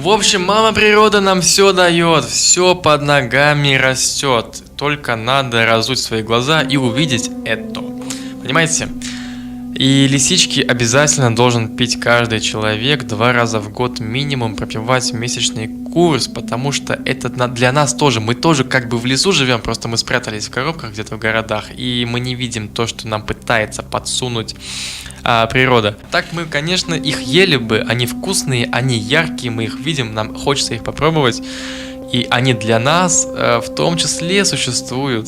В общем, мама природа нам все дает, все под ногами растет. Только надо разуть свои глаза и увидеть это. Понимаете? И лисички обязательно должен пить каждый человек 2 раза в год минимум, пропивать месячный курс, потому что это для нас тоже, мы тоже как бы в лесу живем, просто мы спрятались в коробках где-то в городах, и мы не видим то, что нам пытается подсунуть природа. Так мы, конечно, их ели бы, они вкусные, они яркие, мы их видим, нам хочется их попробовать, и они для нас в том числе существуют.